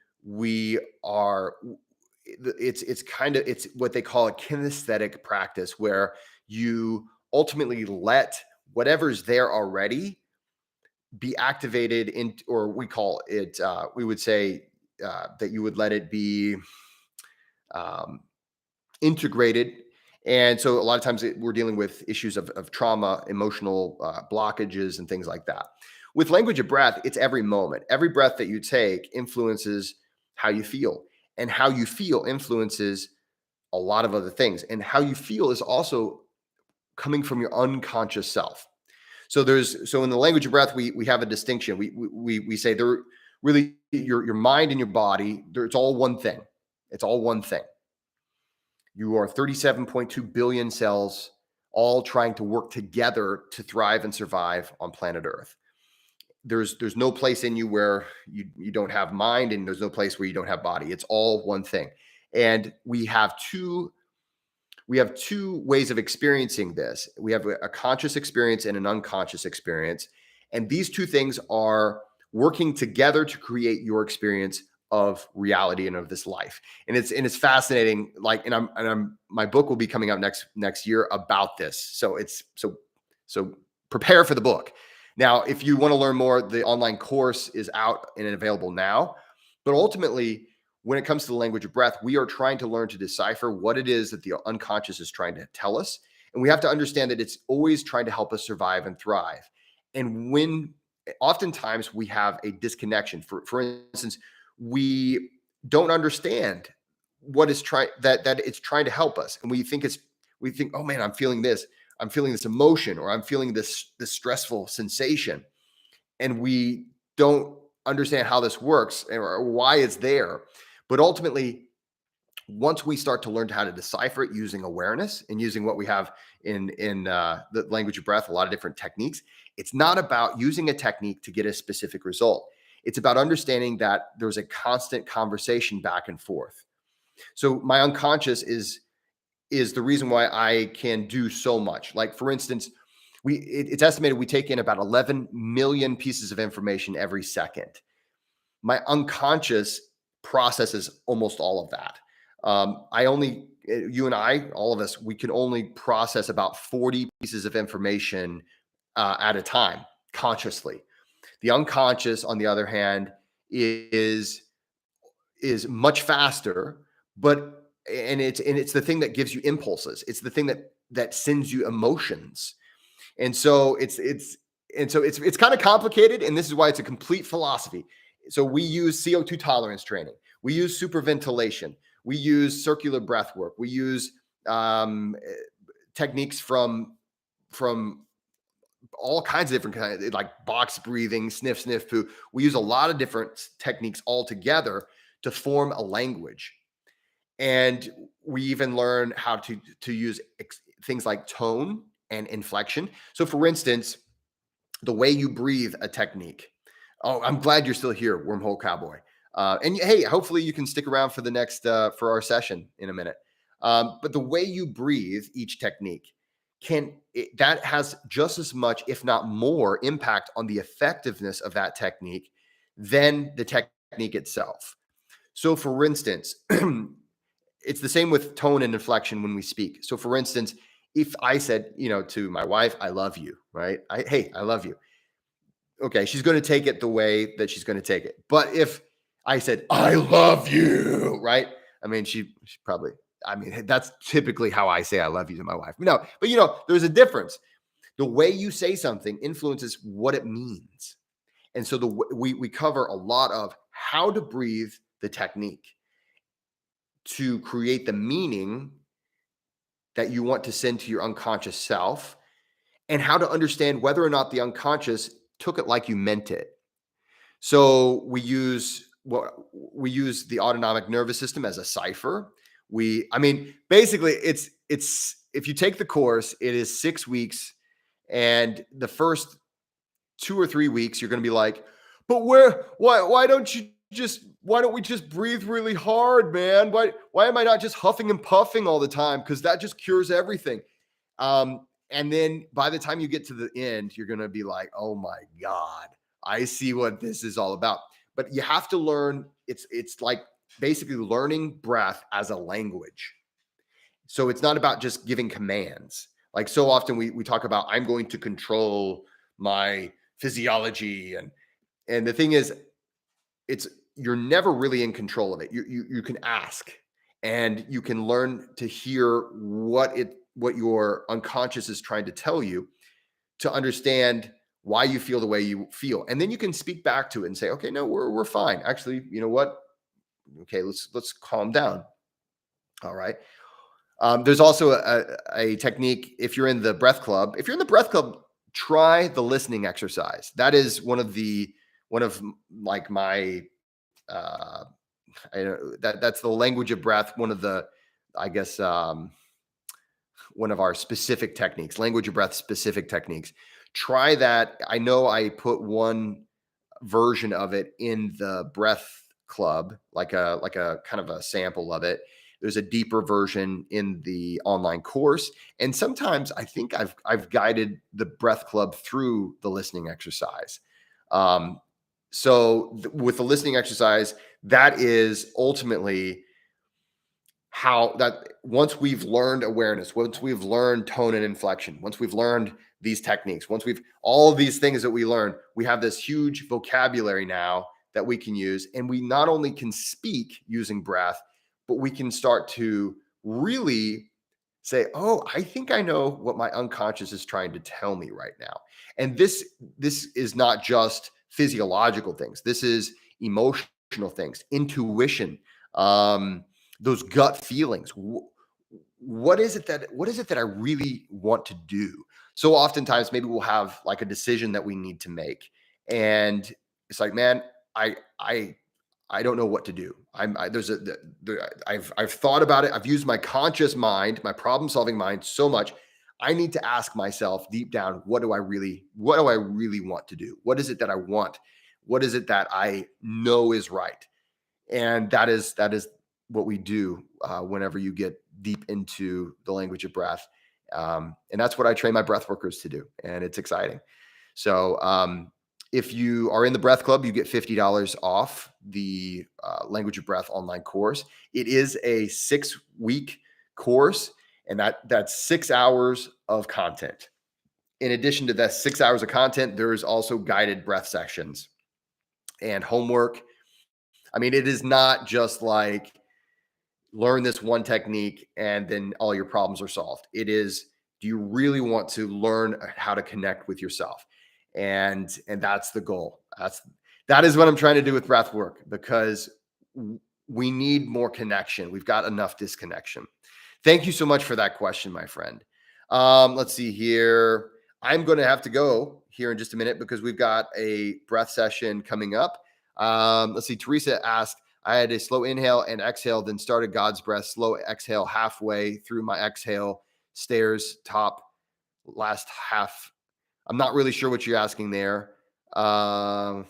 [SPEAKER 1] it's what they call a kinesthetic practice, where you ultimately let whatever's there already be activated in, or we call it, we would say that you would let it be integrated. And so a lot of times we're dealing with issues of trauma, emotional blockages, and things like that. With Language of Breath, it's every moment. Every breath that you take influences how you feel, and how you feel influences a lot of other things. And how you feel is also coming from your unconscious self. So in the Language of Breath, we have a distinction. We say they're really your mind and your body. It's all one thing. It's all one thing. You are 37.2 billion cells, all trying to work together to thrive and survive on planet Earth. there's no place in you where you don't have mind, and there's no place where you don't have body. It's all one thing. And we have two ways of experiencing this. We have a conscious experience and an unconscious experience. And these two things are working together to create your experience of reality and of this life. And it's fascinating. Like, and I'm my book will be coming out next year about this. So prepare for the book. Now, if you want to learn more, the online course is out and available now. But ultimately, when it comes to the language of breath, we are trying to learn to decipher what it is that the unconscious is trying to tell us. And we have to understand that it's always trying to help us survive and thrive. And when oftentimes we have a disconnection, for instance, we don't understand what is trying that it's trying to help us. And we think, oh man, I'm feeling this emotion, or I'm feeling this stressful sensation. And we don't understand how this works or why it's there. But ultimately, once we start to learn how to decipher it using awareness and using what we have in the language of breath, a lot of different techniques, it's not about using a technique to get a specific result. It's about understanding that there's a constant conversation back and forth. So my unconscious is the reason why I can do so much. Like, for instance, it's estimated we take in about 11 million pieces of information every second. My unconscious processes almost all of that. You and I, all of us, we can only process about 40 pieces of information at a time consciously. The unconscious, on the other hand, is much faster, but it's the thing that gives you impulses. It's the thing that sends you emotions. And so it's kind of complicated, and this is why it's a complete philosophy. So we use CO2 tolerance training. We use superventilation. We use circular breath work. We use techniques from all kinds of different kinds, like box breathing, sniff, sniff, poo. We use a lot of different techniques all together to form a language. And we even learn how to use things like tone and inflection. So, for instance, the way you breathe, a technique. Oh, I'm glad you're still here, Wormhole Cowboy. And hey, hopefully you can stick around for the next for our session in a minute. But the way you breathe, each technique that has just as much, if not more, impact on the effectiveness of that technique than the technique itself. So, for instance, it's the same with tone and inflection when we speak. So, for instance, if I said, to my wife, "I love you," right? Hey, I love you. Okay, she's going to take it the way that she's going to take it. But if I said, "I love you," right? I mean, she probably, that's typically how I say I love you to my wife. No, but there's a difference. The way you say something influences what it means. And so we cover a lot of how to breathe, the technique to create the meaning that you want to send to your unconscious self, and how to understand whether or not the unconscious took it like you meant it. So we use the autonomic nervous system as a cipher. Basically it's if you take the course, it is 6 weeks, and the first 2 or 3 weeks you're going to be like, but why don't we just breathe really hard, man? Why am I not just huffing and puffing all the time? Because that just cures everything. And then by the time you get to the end, you're going to be like, oh my God, I see what this is all about. But you have to learn. It's like basically learning breath as a language. So it's not about just giving commands. Like, so often we talk about, I'm going to control my physiology. And the thing is, you're never really in control of it. You can ask, and you can learn to hear what your unconscious is trying to tell you, to understand why you feel the way you feel. And then you can speak back to it and say, okay, no, we're fine. Actually, you know what? Okay, let's calm down. All right. There's also a technique. If you're in the breath club, try the listening exercise. That is one of like my that's the language of breath. One of the, I guess, one of our language of breath specific techniques. Try that. I know I put one version of it in the breath club, like a kind of a sample of it. There's a deeper version in the online course. And sometimes I think I've guided the breath club through the listening exercise. Um, with the listening exercise, that is ultimately how that once we've learned awareness, once we've learned tone and inflection, once we've learned these techniques, once we've all of these things that we learn, we have this huge vocabulary now that we can use. And we not only can speak using breath, but we can start to really say, oh, I think I know what my unconscious is trying to tell me right now. And this is not just physiological things. This is emotional things, intuition, those gut feelings. What is it that I really want to do? So oftentimes maybe we'll have like a decision that we need to make, and it's like, man, I don't know what to do. I've thought about it. I've used my conscious mind, my problem solving mind so much. I need to ask myself deep down, what do I really want to do? What is it that I want? What is it that I know is right? And that is what we do whenever you get deep into the language of breath. And that's what I train my breath workers to do. And it's exciting. So if you are in the breath club, you get $50 off the language of breath online course. It is a 6-week course, and that's 6 hours of content. In addition to that 6 hours of content, there's also guided breath sections and homework. I mean, it is not just like learn this one technique and then all your problems are solved. It is, do you really want to learn how to connect with yourself? And that's the goal. That is what I'm trying to do with breath work, because we need more connection. We've got enough disconnection. Thank you so much for that question, my friend. Let's see here. I'm going to have to go here in just a minute because we've got a breath session coming up. Let's see. Teresa asked, I had a slow inhale and exhale, then started God's breath, slow exhale halfway through my exhale, stairs top last half. I'm not really sure what you're asking there. Not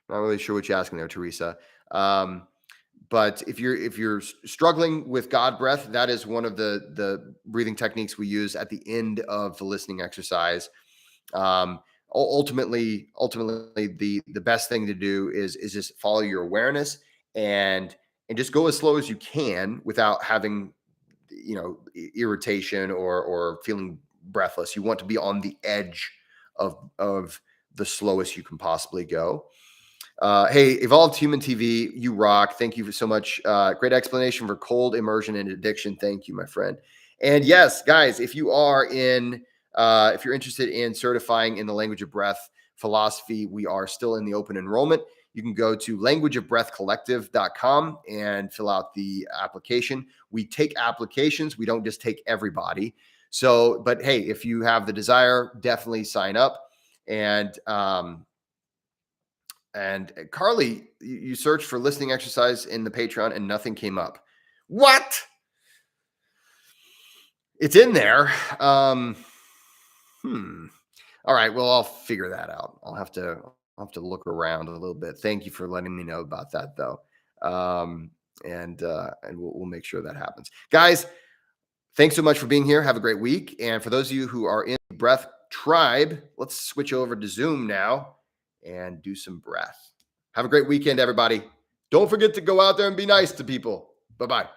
[SPEAKER 1] really sure what you're asking there, Teresa. But if you're struggling with God breath, that is one of the breathing techniques we use at the end of the listening exercise. Ultimately, the best thing to do is just follow your awareness and just go as slow as you can without having irritation or feeling breathless. You want to be on the edge of the slowest you can possibly go. Hey, Evolved Human TV, you rock. Thank you so much. Great explanation for cold immersion and addiction. Thank you, my friend. And yes, guys, if you're interested in certifying in the language of breath philosophy, we are still in the open enrollment. You can go to languageofbreathcollective.com and fill out the application. We take applications. We don't just take everybody. So, but hey, if you have the desire, definitely sign up. And Carly, you searched for listening exercise in the Patreon and nothing came up. What? It's in there. All right. Well, I'll figure that out. I'll have to look around a little bit. Thank you for letting me know about that, though. And we'll make sure that happens. Guys, thanks so much for being here. Have a great week. And for those of you who are in Breath Tribe, let's switch over to Zoom now and do some breath. Have a great weekend, everybody. Don't forget to go out there and be nice to people. Bye-bye.